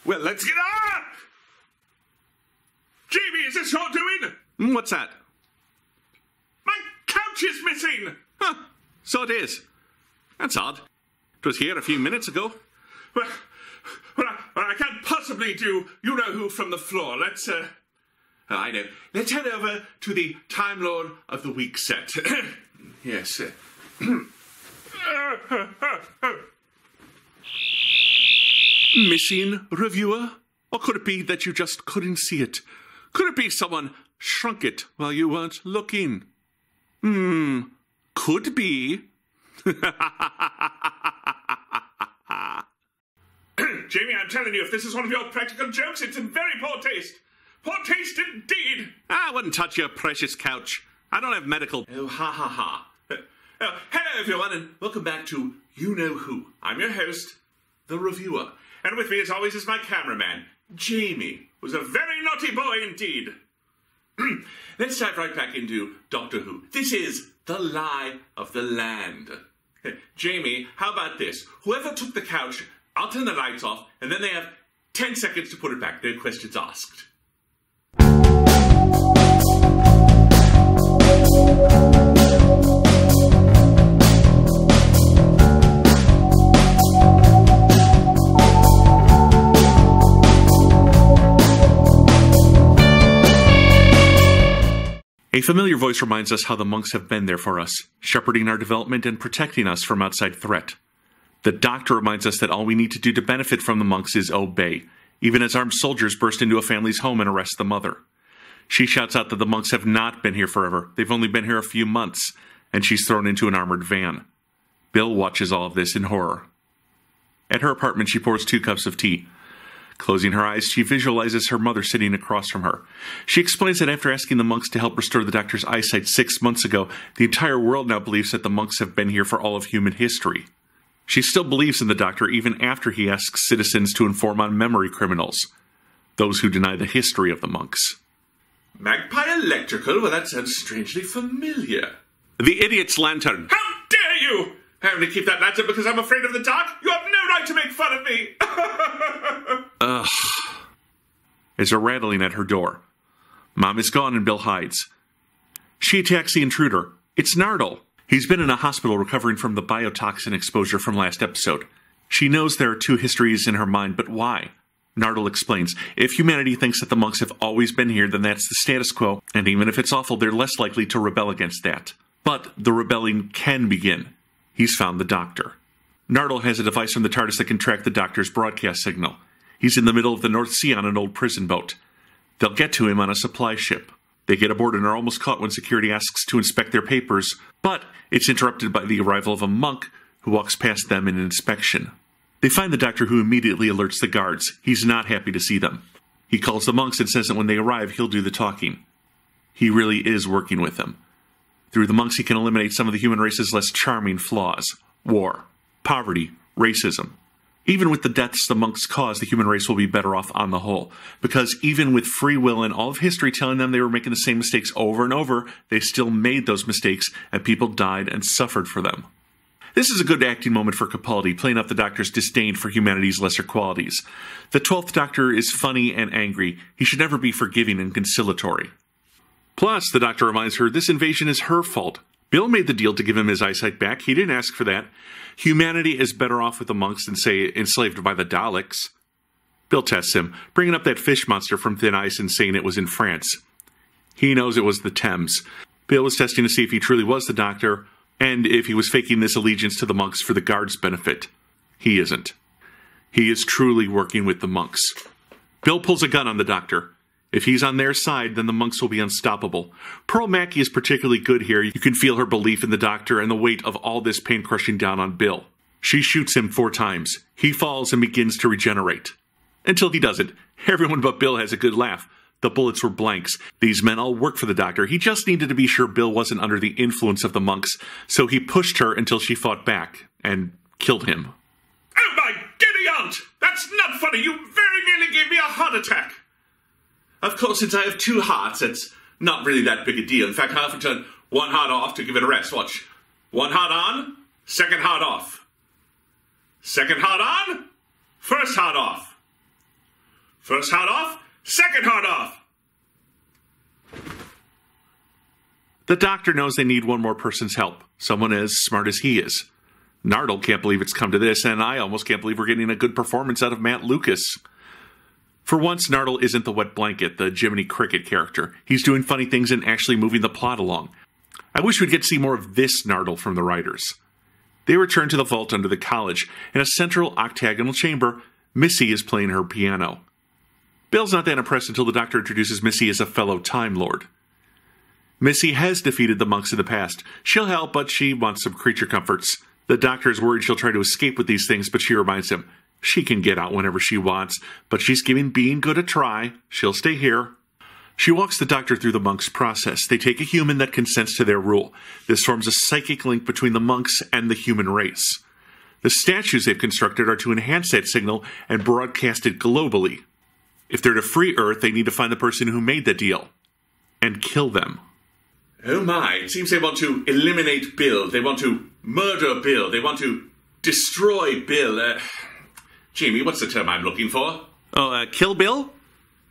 Well, let's get... Ah! Jamie, is this your doing? What's that? My couch is missing! Huh, so it is. That's odd. It was here a few minutes ago. Well, I can't possibly do you-know-who from the floor. Let's, I know. Let's head over to the Time Lord of the Week set. Yes. Missing, reviewer? Or could it be that you just couldn't see it? Could it be someone shrunk it while you weren't looking? Could be. Jamie, I'm telling you, if this is one of your practical jokes, it's in very poor taste. Poor taste indeed. I wouldn't touch your precious couch. I don't have medical... Oh, ha ha ha. Hello, everyone, and welcome back to You-Know-Who. I'm your host, the reviewer. And with me, as always, is my cameraman, Jamie, who's a very naughty boy indeed. Let's dive right back into Doctor Who. This is The Lie of the Land. Jamie, how about this? Whoever took the couch, I'll turn the lights off, and then they have 10 seconds to put it back. No questions asked. A familiar voice reminds us how the monks have been there for us, shepherding our development and protecting us from outside threat. The Doctor reminds us that all we need to do to benefit from the monks is obey, even as armed soldiers burst into a family's home and arrest the mother. She shouts out that the monks have not been here forever, they've only been here a few months, and she's thrown into an armored van. Bill watches all of this in horror. At her apartment, she pours 2 cups of tea. Closing her eyes, she visualizes her mother sitting across from her. She explains that after asking the monks to help restore the Doctor's eyesight 6 months ago, the entire world now believes that the monks have been here for all of human history. She still believes in the Doctor even after he asks citizens to inform on memory criminals, those who deny the history of the monks. Magpie Electrical? Well, that sounds strangely familiar. The idiot's lantern. How dare you! I only keep that lantern because I'm afraid of the dark. You have no right to make fun of me. Ugh. There's a rattling at her door. Mom is gone and Bill hides. She attacks the intruder. It's Nardole. He's been in a hospital recovering from the biotoxin exposure from last episode. She knows there are 2 histories in her mind, but why? Nardole explains, if humanity thinks that the monks have always been here, then that's the status quo, and even if it's awful, they're less likely to rebel against that. But the rebellion can begin. He's found the Doctor. Nardole has a device from the TARDIS that can track the Doctor's broadcast signal. He's in the middle of the North Sea on an old prison boat. They'll get to him on a supply ship. They get aboard and are almost caught when security asks to inspect their papers, but it's interrupted by the arrival of a monk who walks past them in an inspection. They find the Doctor, who immediately alerts the guards. He's not happy to see them. He calls the monks and says that when they arrive, he'll do the talking. He really is working with them. Through the monks, he can eliminate some of the human race's less charming flaws. War, poverty, racism. Even with the deaths the monks cause, the human race will be better off on the whole. Because even with free will and all of history telling them they were making the same mistakes over and over, they still made those mistakes, and people died and suffered for them. This is a good acting moment for Capaldi, playing up the Doctor's disdain for humanity's lesser qualities. The 12th Doctor is funny and angry. He should never be forgiving and conciliatory. Plus, the Doctor reminds her this invasion is her fault. Bill made the deal to give him his eyesight back. He didn't ask for that. Humanity is better off with the monks than, say, enslaved by the Daleks. Bill tests him, bringing up that fish monster from Thin Ice and saying it was in France. He knows it was the Thames. Bill was testing to see if he truly was the Doctor, and if he was faking this allegiance to the monks for the guards' benefit. He isn't. He is truly working with the monks. Bill pulls a gun on the Doctor. If he's on their side, then the monks will be unstoppable. Pearl Mackie is particularly good here. You can feel her belief in the Doctor and the weight of all this pain crushing down on Bill. She shoots him 4 times. He falls and begins to regenerate. Until he doesn't. Everyone but Bill has a good laugh. The bullets were blanks. These men all work for the Doctor. He just needed to be sure Bill wasn't under the influence of the monks, so he pushed her until she fought back and killed him. Oh my giddy aunt! That's not funny! You very nearly gave me a heart attack! Of course, since I have 2 hearts, it's not really that big a deal. In fact, I often turn one heart off to give it a rest. Watch. One heart on, second heart off. Second heart on, first heart off. First heart off, second heart off. The doctor knows they need one more person's help, someone as smart as he is. Nardal can't believe it's come to this, and I almost can't believe we're getting a good performance out of Matt Lucas. For once, Nardal isn't the wet blanket, the Jiminy Cricket character. He's doing funny things and actually moving the plot along. I wish we'd get to see more of this Nardal from the writers. They return to the vault under the college. In a central octagonal chamber, Missy is playing her piano. Bill's not that impressed until the doctor introduces Missy as a fellow Time Lord. Missy has defeated the monks in the past. She'll help, but she wants some creature comforts. The doctor is worried she'll try to escape with these things, but she reminds him she can get out whenever she wants, but she's giving being good a try. She'll stay here. She walks the doctor through the monks' process. They take a human that consents to their rule. This forms a psychic link between the monks and the human race. The statues they've constructed are to enhance that signal and broadcast it globally. If they're to free Earth, they need to find the person who made the deal and kill them. Oh my, it seems they want to eliminate Bill. They want to murder Bill. They want to destroy Bill. Jamie, what's the term I'm looking for? Kill Bill?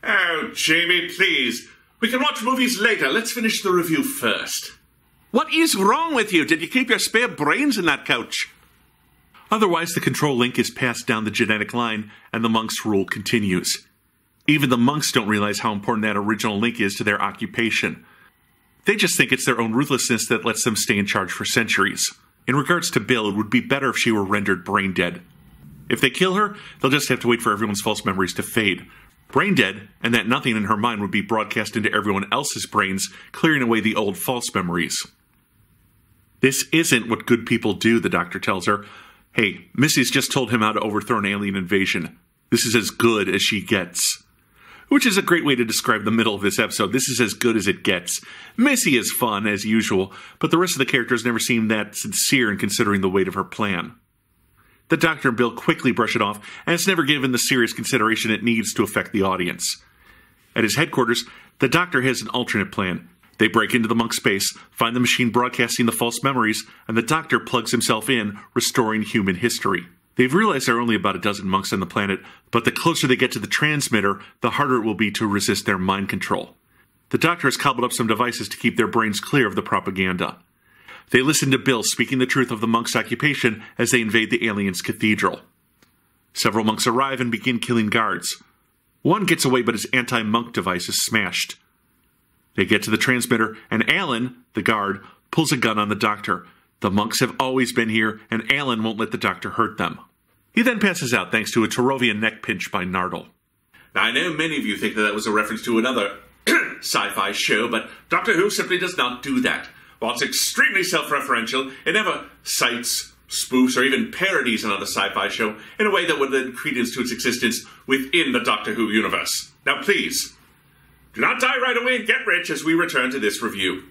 Oh, Jamie, please. We can watch movies later. Let's finish the review first. What is wrong with you? Did you keep your spare brains in that couch? Otherwise, the control link is passed down the genetic line, and the monks' rule continues. Even the monks don't realize how important that original link is to their occupation. They just think it's their own ruthlessness that lets them stay in charge for centuries. In regards to Bill, it would be better if she were rendered brain dead. If they kill her, they'll just have to wait for everyone's false memories to fade. Brain dead, and that nothing in her mind would be broadcast into everyone else's brains, clearing away the old false memories. This isn't what good people do, the doctor tells her. Hey, Missy's just told him how to overthrow an alien invasion. This is as good as she gets. Which is a great way to describe the middle of this episode. This is as good as it gets. Missy is fun, as usual, but the rest of the characters never seem that sincere in considering the weight of her plan. The doctor and Bill quickly brush it off, and it's never given the serious consideration it needs to affect the audience. At his headquarters, the doctor has an alternate plan. They break into the monk's space, find the machine broadcasting the false memories, and the doctor plugs himself in, restoring human history. They've realized there are only about a dozen monks on the planet, but the closer they get to the transmitter, the harder it will be to resist their mind control. The doctor has cobbled up some devices to keep their brains clear of the propaganda. They listen to Bill speaking the truth of the monks' occupation as they invade the aliens' cathedral. Several monks arrive and begin killing guards. One gets away, but his anti-monk device is smashed. They get to the transmitter, and Alan, the guard, pulls a gun on the doctor. The monks have always been here, and Alan won't let the doctor hurt them. He then passes out thanks to a Torovian neck pinch by Nardal. Now, I know many of you think that was a reference to another sci-fi show, but Doctor Who simply does not do that. While it's extremely self-referential, it never cites, spoofs, or even parodies another sci-fi show in a way that would lend credence to its existence within the Doctor Who universe. Now, please, do not die right away and get rich as we return to this review.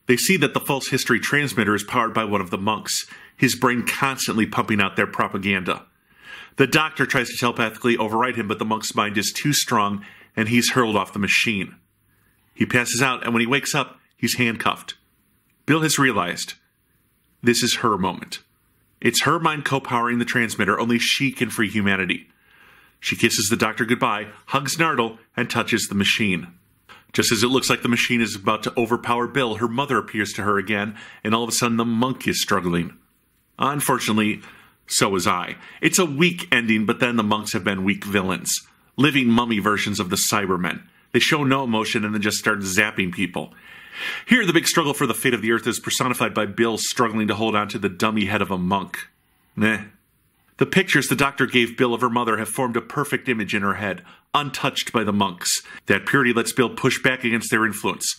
They see that the false history transmitter is powered by one of the monks, his brain constantly pumping out their propaganda. The doctor tries to telepathically override him, but the monk's mind is too strong, and he's hurled off the machine. He passes out, and when he wakes up, he's handcuffed. Bill has realized this is her moment. It's her mind co-powering the transmitter, only she can free humanity. She kisses the doctor goodbye, hugs Nardal, and touches the machine. Just as it looks like the machine is about to overpower Bill, her mother appears to her again, and all of a sudden the monk is struggling. Unfortunately, so was I. It's a weak ending, but then the monks have been weak villains. Living mummy versions of the Cybermen. They show no emotion and then just start zapping people. Here, the big struggle for the fate of the Earth is personified by Bill struggling to hold on to the dummy head of a monk. Meh. The pictures the doctor gave Bill of her mother have formed a perfect image in her head, untouched by the monks. That purity lets Bill push back against their influence.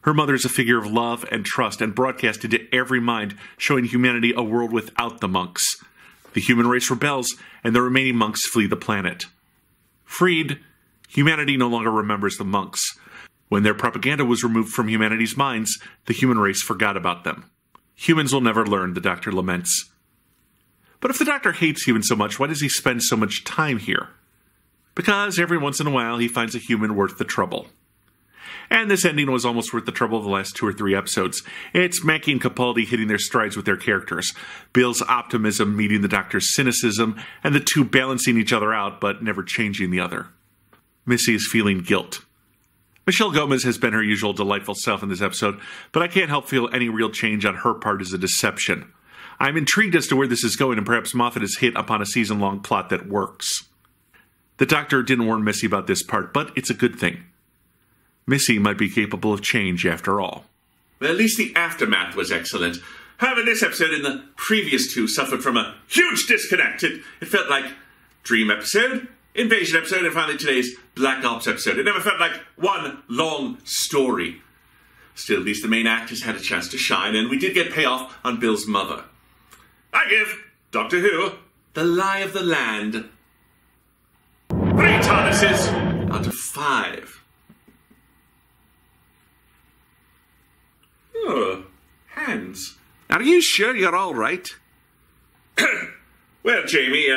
Her mother is a figure of love and trust and broadcast into every mind, showing humanity a world without the monks. The human race rebels, and the remaining monks flee the planet. Freed, humanity no longer remembers the monks. When their propaganda was removed from humanity's minds, the human race forgot about them. Humans will never learn, the doctor laments. But if the doctor hates humans so much, why does he spend so much time here? Because every once in a while he finds a human worth the trouble. And this ending was almost worth the trouble of the last 2 or 3 episodes. It's Mackey and Capaldi hitting their strides with their characters. Bill's optimism meeting the Doctor's cynicism, and the two balancing each other out, but never changing the other. Missy is feeling guilt. Michelle Gomez has been her usual delightful self in this episode, but I can't help feel any real change on her part is a deception. I'm intrigued as to where this is going, and perhaps Moffat has hit upon a season-long plot that works. The Doctor didn't warn Missy about this part, but it's a good thing. Missy might be capable of change after all. Well, at least the aftermath was excellent. However, this episode and the previous 2 suffered from a huge disconnect. It felt like Dream episode, Invasion episode, and finally today's Black Ops episode. It never felt like one long story. Still, at least the main actors had a chance to shine, and we did get payoff on Bill's mother. I give Doctor Who The Lie of the Land 3 TARDISes out of 5. Oh, hands. Are you sure you're all right? Well, Jamie,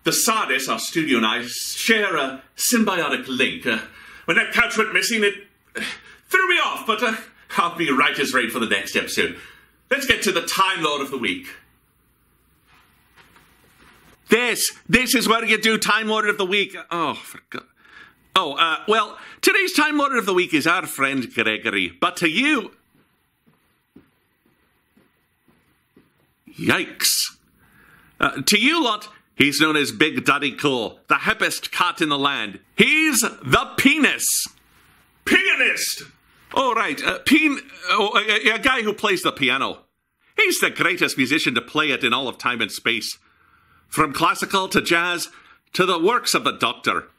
the TARDIS, our studio, and I share a symbiotic link. When that couch went missing, it threw me off, but I'll be right as rain for the next episode. Let's get to the Time Lord of the Week. This is where you do Time Lord of the Week. Oh, for God. Well, today's Time Lord of the Week is our friend Gregory, but to you... Yikes. To you lot, he's known as Big Daddy Cool, the hippest cat in the land. He's the penis. Pianist! Oh, right, a guy who plays the piano. He's the greatest musician to play it in all of time and space. From classical to jazz to the works of the Doctor.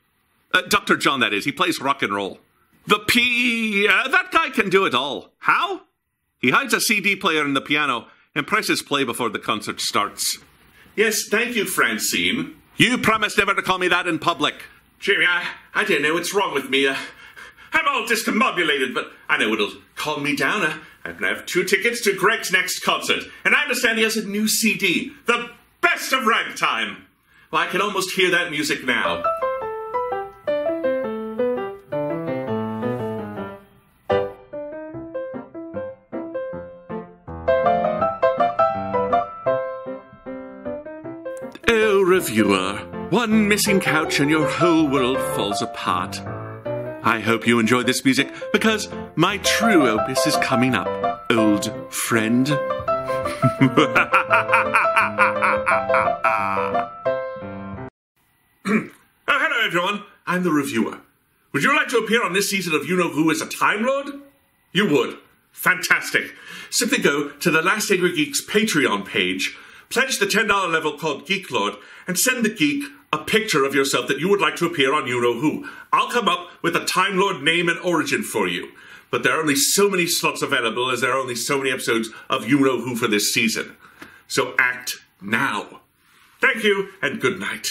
Dr. John, that is. He plays rock and roll. That guy can do it all. How? He hides a CD player in the piano and presses play before the concert starts. Yes, thank you, Francine. You promised never to call me that in public. Jamie, I don't know what's wrong with me. I'm all discombobulated, but I know it'll calm me down. I have 2 tickets to Greg's next concert, and I understand he has a new CD, The Best of Ragtime. Well, I can almost hear that music now. Oh, reviewer, one missing couch and your whole world falls apart. I hope you enjoy this music, because my true opus is coming up, old friend. Hello, everyone. I'm the reviewer. Would you like to appear on this season of You Know Who as a Time Lord? You would. Fantastic. Simply go to the Last Angry Geek's Patreon page, pledge the $10 level called Geek Lord, and send the geek a picture of yourself that you would like to appear on You Know Who. I'll come up with a Time Lord name and origin for you. But there are only so many slots available, as there are only so many episodes of You Know Who for this season. So act now. Thank you, and good night.